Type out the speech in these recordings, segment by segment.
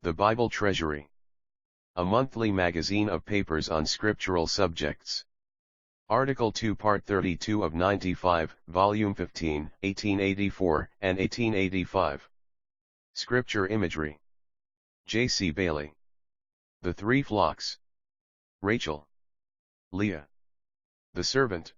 The Bible Treasury. A monthly magazine of papers on scriptural subjects. Article 2 Part 32 of 95, Volume 15, 1884 and 1885. Scripture Imagery. J.C. Bailey. The Three Flocks. Rachel. Leah. The Servant.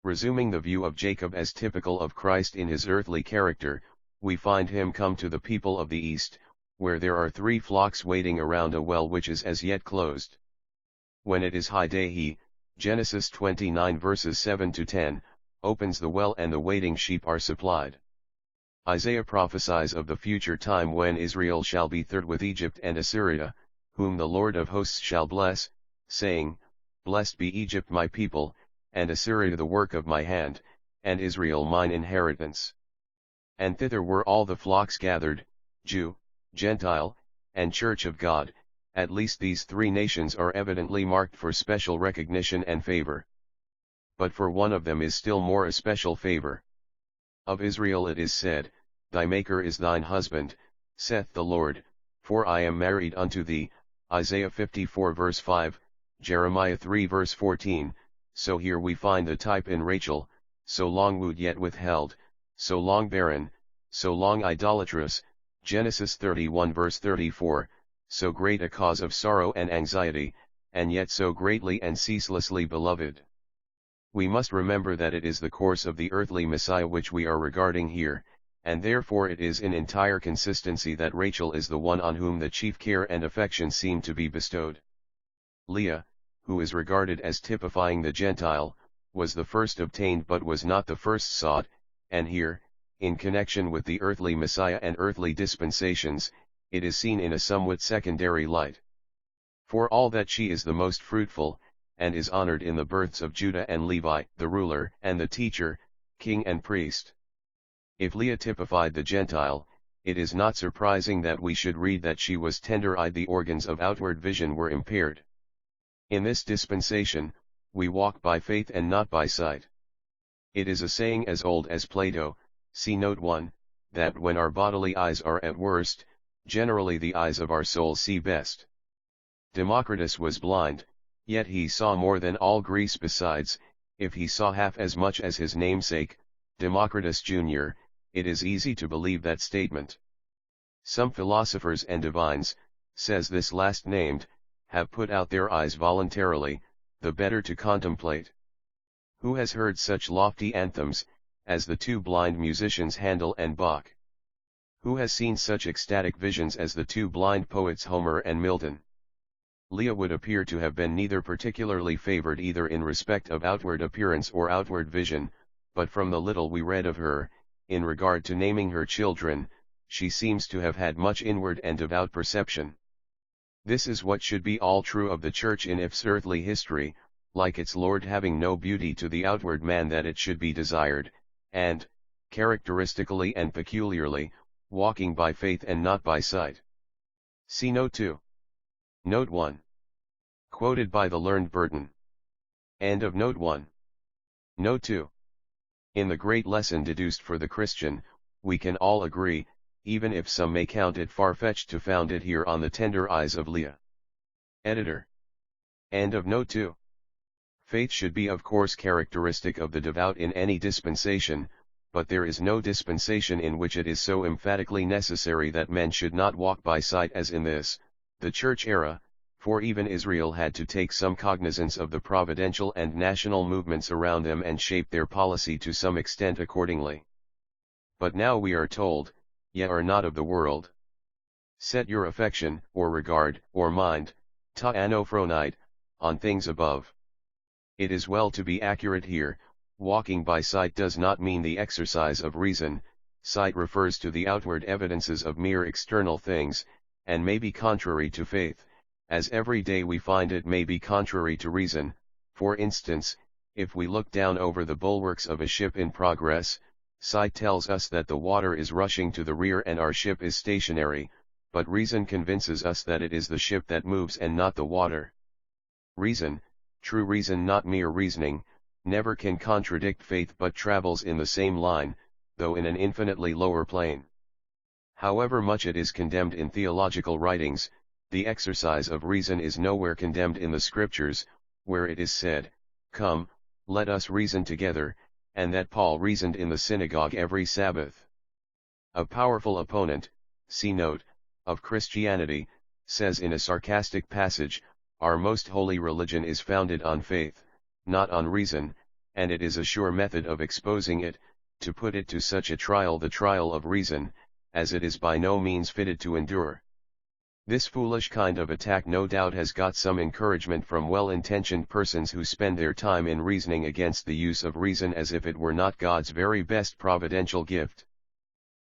Resuming the view of Jacob as typical of Christ in his earthly character, we find him come to the people of the East, where there are 3 flocks waiting around a well which is as yet closed. When it is high day he, Genesis 29 verses 7 to 10, opens the well and the waiting sheep are supplied. Isaiah prophesies of the future time when Israel shall be third with Egypt and Assyria, whom the Lord of hosts shall bless, saying, Blessed be Egypt my people, and Assyria the work of my hand, and Israel mine inheritance. And thither were all the flocks gathered, Jew, Gentile, and Church of God. At least these 3 nations are evidently marked for special recognition and favor. But for one of them is still more especial favor. Of Israel it is said, Thy Maker is thine husband, saith the Lord, for I am married unto thee, Isaiah 54 verse 5, Jeremiah 3 verse 14, so here we find the type in Rachel, so long wooed yet withheld, so long barren, so long idolatrous, Genesis 31 verse 34, so great a cause of sorrow and anxiety, and yet so greatly and ceaselessly beloved. We must remember that it is the course of the earthly Messiah which we are regarding here, and therefore it is in entire consistency that Rachel is the one on whom the chief care and affection seem to be bestowed. Leah, who is regarded as typifying the Gentile, was the first obtained but was not the first sought, and here, in connection with the earthly Messiah and earthly dispensations, it is seen in a somewhat secondary light. For all that she is the most fruitful, and is honored in the births of Judah and Levi, the ruler and the teacher, king and priest. If Leah typified the Gentile, it is not surprising that we should read that she was tender-eyed, the organs of outward vision were impaired. In this dispensation, we walk by faith and not by sight. It is a saying as old as Plato, see note 1, that when our bodily eyes are at worst, generally the eyes of our soul see best. Democritus was blind, yet he saw more than all Greece besides. If he saw half as much as his namesake, Democritus Jr., it is easy to believe that statement. Some philosophers and divines, says this last named, have put out their eyes voluntarily, the better to contemplate. Who has heard such lofty anthems, as the 2 blind musicians Handel and Bach? Who has seen such ecstatic visions as the 2 blind poets Homer and Milton? Leah would appear to have been neither particularly favored either in respect of outward appearance or outward vision, but from the little we read of her, in regard to naming her children, she seems to have had much inward and devout perception. This is what should be all true of the Church in its earthly history, like its Lord having no beauty to the outward man that it should be desired, and, characteristically and peculiarly, walking by faith and not by sight. See Note 2. Note 1. Quoted by the learned Burton. End of Note 1. Note 2. In the great lesson deduced for the Christian, we can all agree, even if some may count it far-fetched to found it here on the tender eyes of Leah. Editor. End of Note 2. Faith should be of course characteristic of the devout in any dispensation, but there is no dispensation in which it is so emphatically necessary that men should not walk by sight as in this, the Church era, for even Israel had to take some cognizance of the providential and national movements around them and shape their policy to some extent accordingly. But now we are told, Ye are not of the world. Set your affection, or regard, or mind, ta anophronite, on things above. It is well to be accurate here. Walking by sight does not mean the exercise of reason. Sight refers to the outward evidences of mere external things, and may be contrary to faith, as every day we find it may be contrary to reason. For instance, if we look down over the bulwarks of a ship in progress, sight tells us that the water is rushing to the rear and our ship is stationary, but reason convinces us that it is the ship that moves and not the water. Reason, true reason not mere reasoning, never can contradict faith but travels in the same line, though in an infinitely lower plane. However much it is condemned in theological writings, the exercise of reason is nowhere condemned in the Scriptures, where it is said, "Come, let us reason together," and that Paul reasoned in the synagogue every Sabbath. A powerful opponent, see note, of Christianity, says in a sarcastic passage, "Our most holy religion is founded on faith, not on reason, and it is a sure method of exposing it, to put it to such a trial, the trial of reason, as it is by no means fitted to endure." This foolish kind of attack no doubt has got some encouragement from well-intentioned persons who spend their time in reasoning against the use of reason as if it were not God's very best providential gift.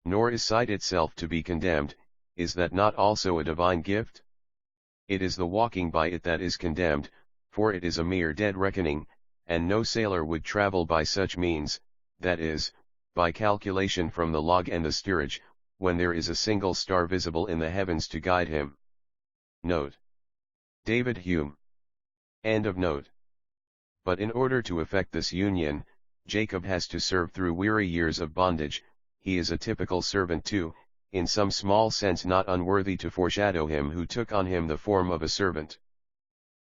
Nor is sight itself to be condemned. Is that not also a divine gift? It is the walking by it that is condemned, for it is a mere dead reckoning, and no sailor would travel by such means, that is, by calculation from the log and the steerage, when there is a single star visible in the heavens to guide him. Note. David Hume. End of note. But in order to effect this union, Jacob has to serve through weary years of bondage. He is a typical servant too, in some small sense not unworthy to foreshadow him who took on him the form of a servant.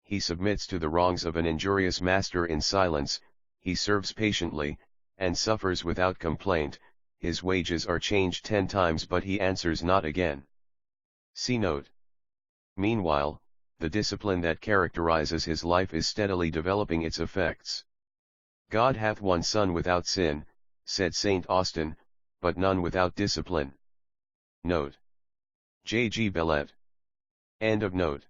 He submits to the wrongs of an injurious master in silence, he serves patiently, and suffers without complaint. His wages are changed 10 times but he answers not again. See note. Meanwhile, the discipline that characterizes his life is steadily developing its effects. "God hath one son without sin," said St. Austin, "but none without discipline." Note. J. G. Bellet. End of note.